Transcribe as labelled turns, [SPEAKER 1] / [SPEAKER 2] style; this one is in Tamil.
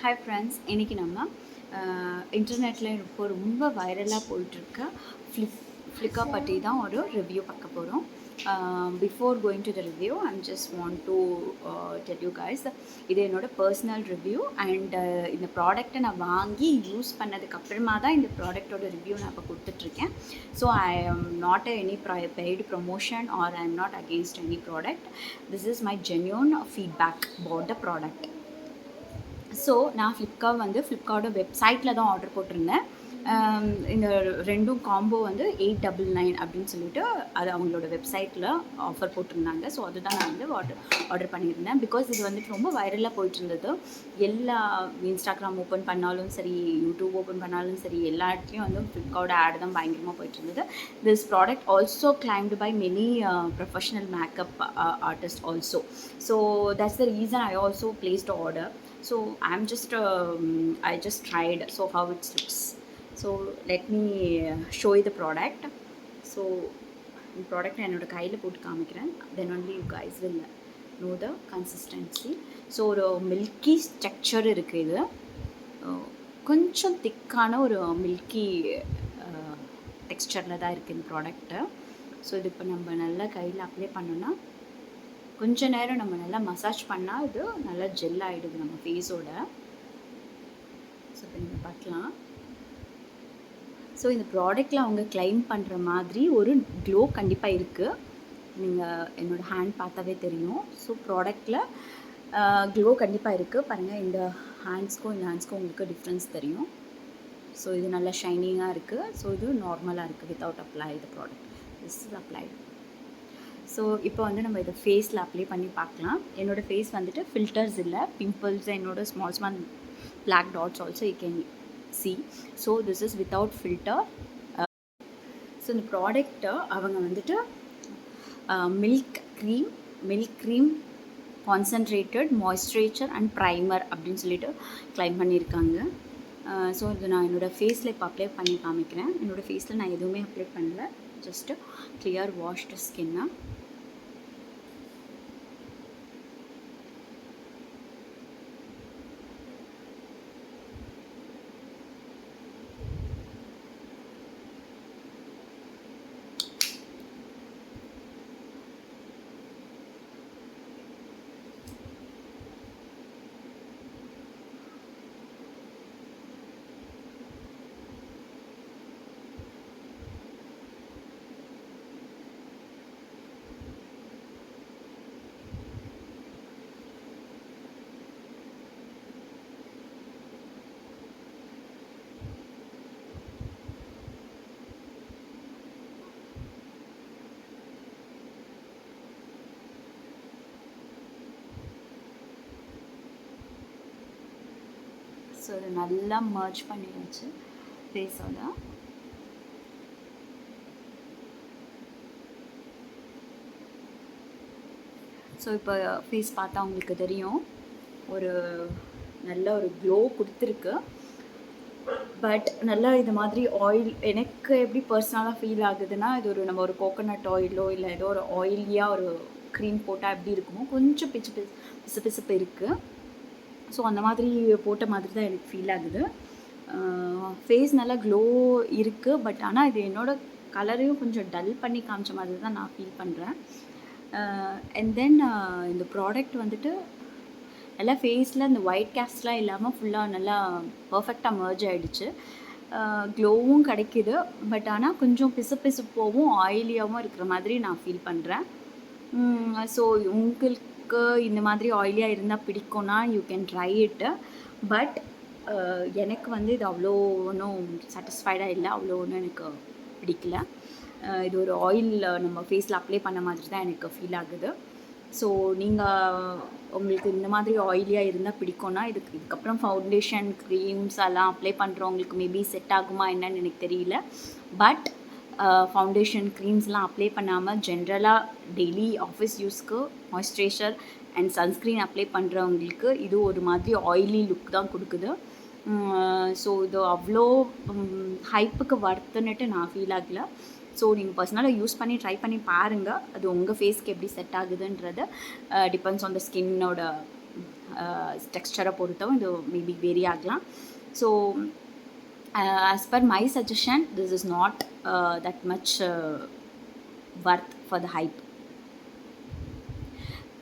[SPEAKER 1] ஹாய் ஃப்ரெண்ட்ஸ், இன்றைக்கி நம்ம இன்டர்நெட்டில் இப்போ ரொம்ப வைரலாக போயிட்டுருக்க ஃப்ளிக்கா பற்றி தான் ஒரு ரிவ்யூ பார்க்க போகிறோம். Before going to the review I'm just want to tell you guys, இது என்னோட பர்சனல் ரிவ்யூ அண்ட் இந்த ப்ராடக்டை நான் வாங்கி யூஸ் பண்ணதுக்கப்புறமா தான் இந்த ப்ராடக்டோட ரிவ்யூ நான் இப்போ கொடுத்துட்ருக்கேன். So I am not any paid promotion or I am not against any product. This is my genuine feedback about the product. So நான் ஃப்ளிப்கார்ட்டோட வெப்சைட்டில் தான் ஆர்டர் போட்டிருந்தேன். இந்த ரெண்டும் காம்போ வந்து 899 அப்படின்னு சொல்லிட்டு அது அவங்களோட வெப்சைட்டில் ஆஃபர் போட்டிருந்தாங்க. ஸோ அதுதான் நான் வந்து ஆர்டர் பண்ணியிருந்தேன். பிகாஸ் இது வந்துட்டு ரொம்ப வைரலாக போயிட்டு இருந்தது. எல்லா இன்ஸ்டாகிராம் ஓப்பன் பண்ணாலும் சரி, யூடியூப் ஓப்பன் பண்ணாலும் சரி, எல்லா இடத்துலையும் வந்து ஃப்ளிப்கார்ட் ஆட் தான் பயங்கரமாக போயிட்டு இருந்தது. This product also claimed by many professional makeup artist also. So that's the reason I also placed order. So I just tried so how it looks. So let me show you the product. So the product என்னோட கையில் போட்டு காமிக்கிறேன். Then only you guys will know the consistency. So ஒரு மில்கி ஸ்ட்ரக்சர் இருக்குது. இது கொஞ்சம் திக்கான ஒரு மில்கி டெக்ஸ்சரில் தான் இருக்குது இந்த ப்ராடக்ட்டு. ஸோ இது இப்போ நம்ம நல்லா கையில் அப்ளை பண்ணோன்னா கொஞ்ச நேரம் நம்ம நல்லா மசாஜ் பண்ணால் இது நல்லா ஜெல் ஆகிடுது நம்ம ஃபேஸோட. ஸோ இப்போ நீங்கள் பார்க்கலாம். ஸோ இந்த ப்ராடக்டில் அவங்க கிளைம் பண்ணுற மாதிரி ஒரு க்ளோ கண்டிப்பாக இருக்குது. நீங்கள் என்னோடய ஹேண்ட் பார்த்தாவே தெரியும். ஸோ ப்ராடக்டில் க்ளோ கண்டிப்பாக இருக்குது. பாருங்கள், இந்த ஹேண்ட்ஸ்க்கும் உங்களுக்கு டிஃப்ரென்ஸ் தெரியும். ஸோ இது நல்லா ஷைனிங்காக இருக்குது. ஸோ இது நார்மலாக இருக்குது without apply the product. This is applied. So இப்போ வந்து நம்ம இதை ஃபேஸில் அப்ளை பண்ணி பார்க்கலாம். என்னோடய ஃபேஸ் வந்துட்டு ஃபில்டர்ஸ் இல்லை, பிம்பிள்ஸ், என்னோட small black dots also you can see. So this is without filter. So இந்த ப்ராடக்ட்டை அவங்க வந்துட்டு milk cream concentrated moisturiser and primer அப்படின்னு சொல்லிட்டு கிளைம் பண்ணியிருக்காங்க. ஸோ இது நான் என்னோடய ஃபேஸில் இப்போ அப்ளை பண்ணி காமிக்கிறேன். என்னோடய ஃபேஸில் நான் எதுவுமே அப்ளை பண்ணல, ஜஸ்ட்டு கிளியர் வாஷ்டு ஸ்கின்னா. ஸோ இதை நல்லா மர்ஜ் பண்ணிடுச்சு ஃபேஸோட. ஸோ இப்போ ஃபேஸ் பார்த்தா உங்களுக்கு தெரியும், ஒரு நல்ல ஒரு க்ளோ கொடுத்துருக்கு. பட் நல்லா இது மாதிரி ஆயில் எனக்கு எப்படி பர்சனலாக ஃபீல் ஆகுதுன்னா, இது நம்ம ஒரு கோகோனட் ஆயிலோ இல்லை ஏதோ ஒரு ஆயிலியாக ஒரு க்ரீம் போட்டால் எப்படி இருக்குமோ கொஞ்சம் பிசுப்பு இருக்குது. ஸோ அந்த மாதிரி போட்ட மாதிரி தான் எனக்கு ஃபீல் ஆகுது. ஃபேஸ் நல்லா க்ளோ இருக்குது. பட் ஆனால் இது என்னோடய கலரையும் கொஞ்சம் டல் பண்ணி காமிச்ச மாதிரி தான் நான் ஃபீல் பண்ணுறேன். அண்ட் தென் இந்த ப்ராடக்ட் வந்துட்டு நல்லா ஃபேஸில் இந்த ஒயிட் கேஸ்ட்லாம் இல்லாமல் ஃபுல்லாக நல்லா பர்ஃபெக்டாக மர்ஜ் ஆகிடுச்சு. க்ளோவும் கிடைக்கிது. பட் ஆனால் கொஞ்சம் பிசுப்போவும் ஆயிலியாகவும் இருக்கிற மாதிரி நான் ஃபீல் பண்ணுறேன். ஸோ உங்களுக்கு இந்த மாதிரி ஆயிலியாக இருந்தால் பிடிக்கும்னா யூ கேன் ட்ரை இட்டு. பட் எனக்கு வந்து இது அவ்வளோ ஒன்றும் சாட்டிஸ்ஃபைடாக இல்லை, அவ்வளோ ஒன்றும் எனக்கு பிடிக்கல. இது ஒரு ஆயில் நம்ம ஃபேஸில் அப்ளை பண்ண மாதிரி தான் எனக்கு ஃபீல் ஆகுது. ஸோ நீங்கள் உங்களுக்கு இந்த மாதிரி ஆயிலியாக இருந்தால் பிடிக்கும்னா இதுக்கப்புறம் ஃபவுண்டேஷன் க்ரீம்ஸ் எல்லாம் அப்ளை பண்ணுறவங்களுக்கு மேபி செட் ஆகுமா என்னன்னு எனக்கு தெரியல. பட் ஃபவுண்டேஷன் க்ரீம்ஸ்லாம் அப்ளை பண்ணாமல் ஜென்ரலாக டெய்லி ஆஃபீஸ் யூஸ்க்கு மாய்ஸ்சரைசர் அண்ட் சன்ஸ்க்ரீன் அப்ளை பண்ணுறவங்களுக்கு இது ஒரு மாதிரி ஆயிலி லுக் தான் கொடுக்குது. ஸோ இது அவ்வளோ ஹைப்புக்கு வர்த்துன்னுட்டு நான் ஃபீல் ஆகலை. ஸோ நீங்கள் பர்சனலாக யூஸ் பண்ணி ட்ரை பண்ணி பாருங்கள். அது உங்கள் ஃபேஸ்க்கு எப்படி செட் ஆகுதுன்றது டிபெண்ட்ஸ் ஆன் த ஸ்கின்னோட டெக்ஸ்டரை பொறுத்தும் இது மேபி வேரி ஆகலாம். So as per my suggestion, this is not that much worth for the hype.